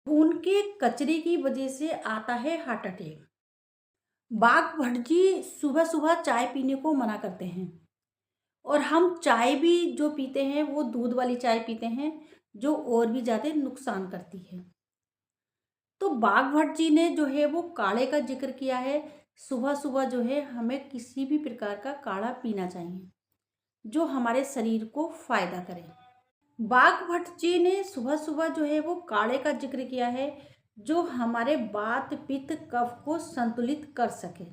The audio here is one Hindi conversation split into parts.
खून के कचरे की वजह से आता है हार्ट अटैक। बाघ भटजी सुबह सुबह चाय पीने को मना करते हैं और हम चाय भी जो पीते हैं वो दूध वाली चाय पीते हैं, जो और भी ज़्यादा नुकसान करती है। तो बाघ भट्ट जी ने जो है वो काढ़े का जिक्र किया है। सुबह सुबह जो है हमें किसी भी प्रकार का काढ़ा पीना चाहिए जो हमारे शरीर को फायदा करे। बाघ भट्ट जी ने सुबह सुबह जो है वो काढ़े का जिक्र किया है जो हमारे वात पित्त कफ को संतुलित कर सके।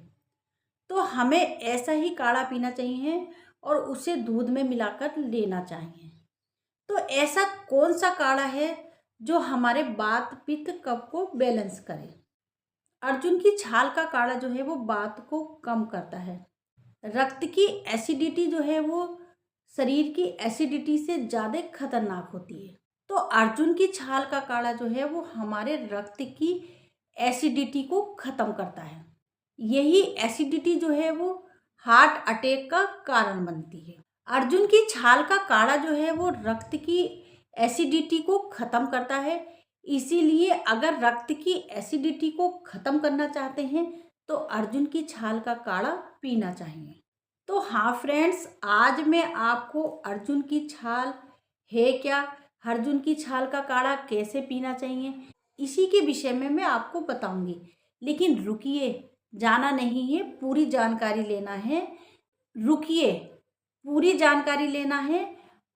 तो हमें ऐसा ही काढ़ा पीना चाहिए और उसे दूध में मिलाकर लेना चाहिए। तो ऐसा कौन सा काढ़ा है जो हमारे वात पित्त कफ को बैलेंस करे? अर्जुन की छाल का काढ़ा जो है वो वात को कम करता है। रक्त की एसिडिटी जो है वो शरीर की एसिडिटी से ज़्यादा खतरनाक होती है। तो अर्जुन की छाल का काढ़ा जो है वो हमारे रक्त की एसिडिटी को ख़त्म करता है। यही एसिडिटी जो है वो हार्ट अटैक का कारण बनती है। अर्जुन की छाल का काढ़ा जो है वो रक्त की एसिडिटी को ख़त्म करता है। इसीलिए अगर रक्त की एसिडिटी को ख़त्म करना चाहते हैं तो अर्जुन की छाल का काढ़ा पीना चाहिए। तो हाँ फ्रेंड्स, आज मैं आपको अर्जुन की छाल है क्या, अर्जुन की छाल का काढ़ा कैसे पीना चाहिए, इसी के विषय में मैं आपको बताऊंगी। लेकिन रुकिए, जाना नहीं है, पूरी जानकारी लेना है। रुकिए, पूरी जानकारी लेना है,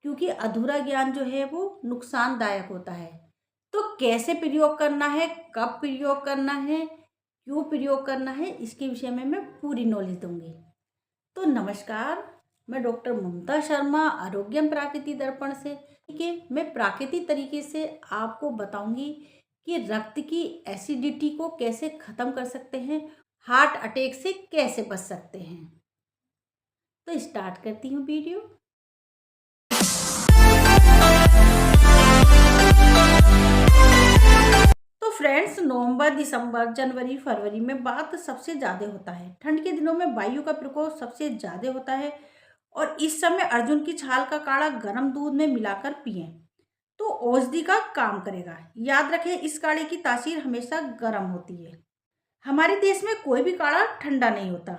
क्योंकि अधूरा ज्ञान जो है वो नुकसानदायक होता है। तो कैसे प्रयोग करना है, कब प्रयोग करना है, क्यों प्रयोग करना है, इसके विषय में मैं पूरी नॉलेज दूंगी। तो नमस्कार, मैं डॉक्टर ममता शर्मा, आरोग्यम प्राकृति दर्पण से। ठीक है, मैं प्राकृतिक तरीके से आपको बताऊंगी कि रक्त की एसिडिटी को कैसे ख़त्म कर सकते हैं, हार्ट अटैक से कैसे बच सकते हैं। तो स्टार्ट करती हूँ वीडियो। तो फ्रेंड्स, नवंबर, दिसंबर, जनवरी, फरवरी में बात सबसे ज़्यादा होता है। ठंड के दिनों में वायु का प्रकोप सबसे ज़्यादा होता है और इस समय अर्जुन की छाल का काढ़ा गर्म दूध में मिलाकर पिएं तो औषधि का काम करेगा। याद रखें, इस काढ़े की तासीर हमेशा गर्म होती है। हमारे देश में कोई भी काढ़ा ठंडा नहीं होता।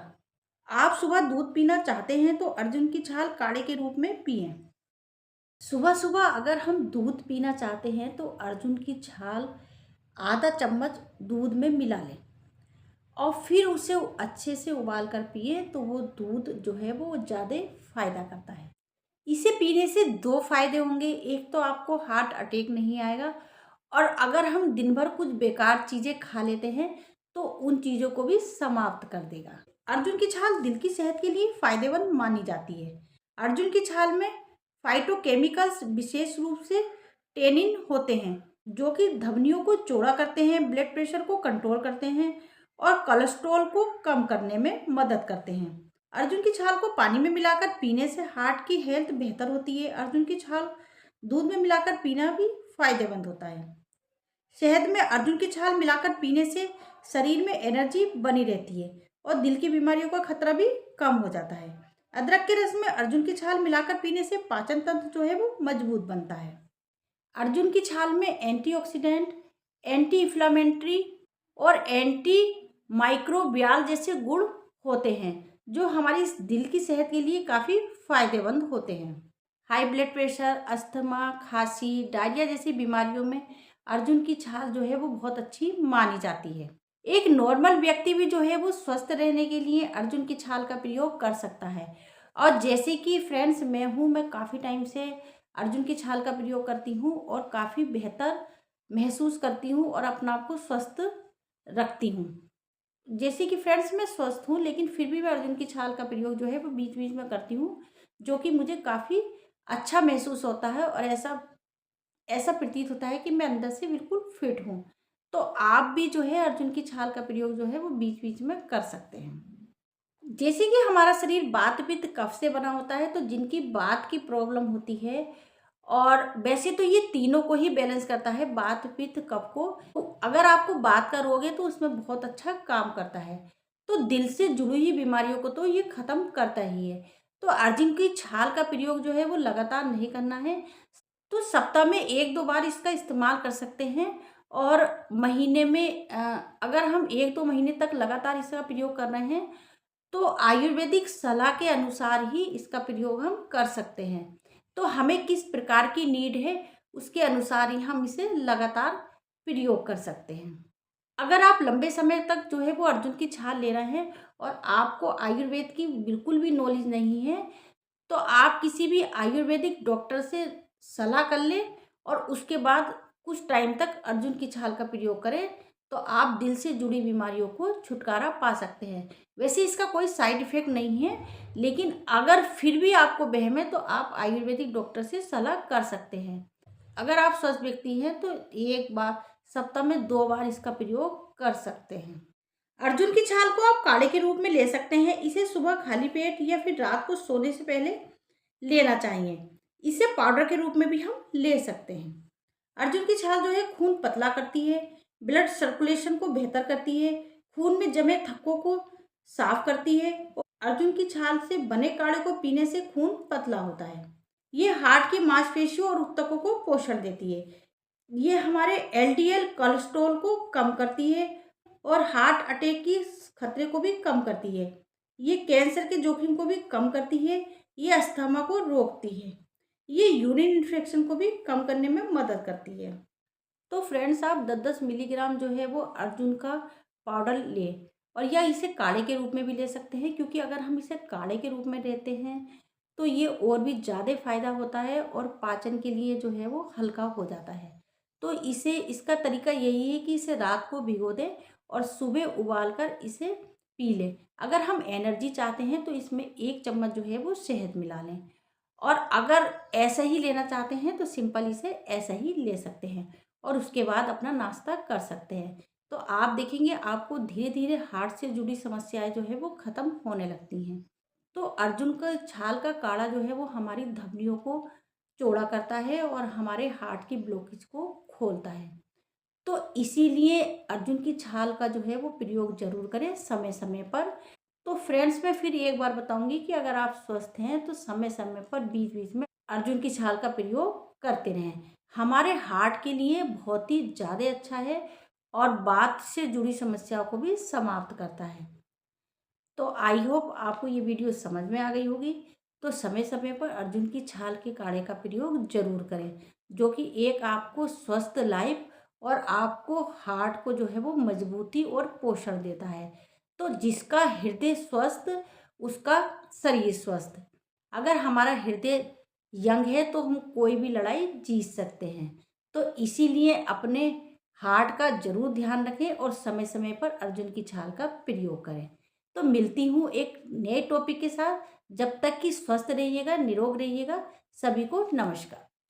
आप सुबह दूध पीना चाहते हैं तो अर्जुन की छाल काढ़े के रूप में पिएं। सुबह सुबह अगर हम दूध पीना चाहते हैं तो अर्जुन की छाल आधा चम्मच दूध में मिला लें और फिर उसे अच्छे से उबाल कर पिए तो वो दूध जो है वो ज़्यादा फायदा करता है। इसे पीने से दो फायदे होंगे। एक तो आपको हार्ट अटैक नहीं आएगा, और अगर हम दिन भर कुछ बेकार चीज़ें खा लेते हैं तो उन चीज़ों को भी समाप्त कर देगा। अर्जुन की छाल दिल की सेहत के लिए फायदेमंद मानी जाती है। अर्जुन की छाल में फाइटोकेमिकल्स, विशेष रूप से टेनिन होते हैं, जो कि धमनियों को चौड़ा करते हैं, ब्लड प्रेशर को कंट्रोल करते हैं और कोलेस्ट्रॉल को कम करने में मदद करते हैं। अर्जुन की छाल को पानी में मिलाकर पीने से हार्ट की हेल्थ बेहतर होती है। अर्जुन की छाल दूध में मिलाकर पीना भी फायदेमंद होता है। शहद में अर्जुन की छाल मिलाकर पीने से शरीर में एनर्जी बनी रहती है और दिल की बीमारियों का खतरा भी कम हो जाता है। अदरक के रस में अर्जुन की छाल मिलाकर पीने से पाचन तंत्र जो है वो मजबूत बनता है। अर्जुन की छाल में एंटीऑक्सीडेंट, एंटी इन्फ्लामेटरी और एंटी माइक्रोबियल जैसे गुण होते हैं, जो हमारी दिल की सेहत के लिए काफ़ी फायदेमंद होते हैं। हाई ब्लड प्रेशर, अस्थमा, खांसी, डायरिया जैसी बीमारियों में अर्जुन की छाल जो है वो बहुत अच्छी मानी जाती है। एक नॉर्मल व्यक्ति भी जो है वो स्वस्थ रहने के लिए अर्जुन की छाल का प्रयोग कर सकता है। और जैसे कि फ्रेंड्स, मैं काफ़ी टाइम से अर्जुन की छाल का प्रयोग करती हूँ और काफ़ी बेहतर महसूस करती हूँ और अपना आप को स्वस्थ रखती हूँ। जैसे कि फ्रेंड्स, मैं स्वस्थ हूँ लेकिन फिर भी मैं अर्जुन की छाल का प्रयोग जो है वो बीच बीच में करती हूँ, जो कि मुझे काफ़ी अच्छा महसूस होता है और ऐसा ऐसा प्रतीत होता है कि मैं अंदर से बिल्कुल फिट हूँ। तो आप भी जो है अर्जुन की छाल का प्रयोग जो है वो बीच बीच में कर सकते हैं। जैसे कि हमारा शरीर वात पित्त कफ से बना होता है, तो जिनकी वात की प्रॉब्लम होती है, और वैसे तो ये तीनों को ही बैलेंस करता है, वात पित्त कफ को। तो अगर आपको वात का रोग है तो उसमें बहुत अच्छा काम करता है। तो दिल से जुड़ी हुई बीमारियों को तो ये खत्म करता ही है। तो अर्जुन की छाल का प्रयोग जो है वो लगातार नहीं करना है। तो सप्ताह में 1-2 बार इसका इस्तेमाल कर सकते हैं। और महीने में अगर हम 1-2 महीने तक लगातार इसका प्रयोग कर रहे हैं, तो आयुर्वेदिक सलाह के अनुसार ही इसका प्रयोग हम कर सकते हैं। तो हमें किस प्रकार की नीड है, उसके अनुसार ही हम इसे लगातार प्रयोग कर सकते हैं। अगर आप लंबे समय तक जो है वो अर्जुन की छाल ले रहे हैं और आपको आयुर्वेद की बिल्कुल भी नॉलेज नहीं है, तो आप किसी भी आयुर्वेदिक डॉक्टर से सलाह कर लें और उसके बाद कुछ टाइम तक अर्जुन की छाल का प्रयोग करें, तो आप दिल से जुड़ी बीमारियों को छुटकारा पा सकते हैं। वैसे इसका कोई साइड इफ़ेक्ट नहीं है, लेकिन अगर फिर भी आपको वहम है तो आप आयुर्वेदिक डॉक्टर से सलाह कर सकते हैं। अगर आप स्वस्थ व्यक्ति हैं तो 1 बार, सप्ताह में 2 बार इसका प्रयोग कर सकते हैं। अर्जुन की छाल को आप काढ़े के रूप में ले सकते हैं। इसे सुबह खाली पेट या फिर रात को सोने से पहले लेना चाहिए। इसे पाउडर के रूप में भी हम ले सकते हैं। अर्जुन की छाल जो है खून पतला करती है, ब्लड सर्कुलेशन को बेहतर करती है, खून में जमे थक्कों को साफ करती है और अर्जुन की छाल से बने काढ़े को पीने से खून पतला होता है। ये हार्ट की मांसपेशियों और ऊतकों को पोषण देती है। ये हमारे एलडीएल कोलेस्ट्रॉल को कम करती है और हार्ट अटैक की खतरे को भी कम करती है। ये कैंसर के जोखिम को भी कम करती है। ये अस्थमा को रोकती है। ये यूरिन इन्फेक्शन को भी कम करने में मदद करती है। तो फ्रेंड्स, आप 10-10 मिलीग्राम जो है वो अर्जुन का पाउडर लें और या इसे काढ़े के रूप में भी ले सकते हैं, क्योंकि अगर हम इसे काढ़े के रूप में लेते हैं तो ये और भी ज़्यादा फ़ायदा होता है और पाचन के लिए जो है वो हल्का हो जाता है। तो इसे इसका तरीका यही है कि इसे रात को भिगो दें और सुबह उबाल कर इसे पी लें। अगर हम एनर्जी चाहते हैं तो इसमें 1 चम्मच जो है वो शहद मिला लें। और अगर ऐसा ही लेना चाहते हैं तो सिंपल इसे ऐसा ही ले सकते हैं और उसके बाद अपना नाश्ता कर सकते हैं। तो आप देखेंगे आपको धीरे धीरे हार्ट से जुड़ी समस्याएं जो है वो ख़त्म होने लगती हैं। तो अर्जुन का छाल का काढ़ा जो है वो हमारी धमनियों को चौड़ा करता है और हमारे हार्ट की ब्लॉकेज को खोलता है। तो इसीलिए अर्जुन की छाल का जो है वो प्रयोग ज़रूर करें समय समय पर। तो फ्रेंड्स, मैं फिर एक बार बताऊंगी कि अगर आप स्वस्थ हैं तो समय समय पर बीच बीच में अर्जुन की छाल का प्रयोग करते रहें। हमारे हार्ट के लिए बहुत ही ज़्यादा अच्छा है और बात से जुड़ी समस्याओं को भी समाप्त करता है। तो आई होप आपको ये वीडियो समझ में आ गई होगी। तो समय समय पर अर्जुन की छाल के काढ़े का प्रयोग जरूर करें, जो कि एक आपको स्वस्थ लाइफ और आपको हार्ट को जो है वो मजबूती और पोषण देता है। तो जिसका हृदय स्वस्थ, उसका शरीर स्वस्थ। अगर हमारा हृदय यंग है तो हम कोई भी लड़ाई जीत सकते हैं। तो इसीलिए अपने हार्ट का जरूर ध्यान रखें और समय समय पर अर्जुन की छाल का प्रयोग करें। तो मिलती हूँ एक नए टॉपिक के साथ। जब तक कि स्वस्थ रहिएगा, निरोग रहिएगा। सभी को नमस्कार।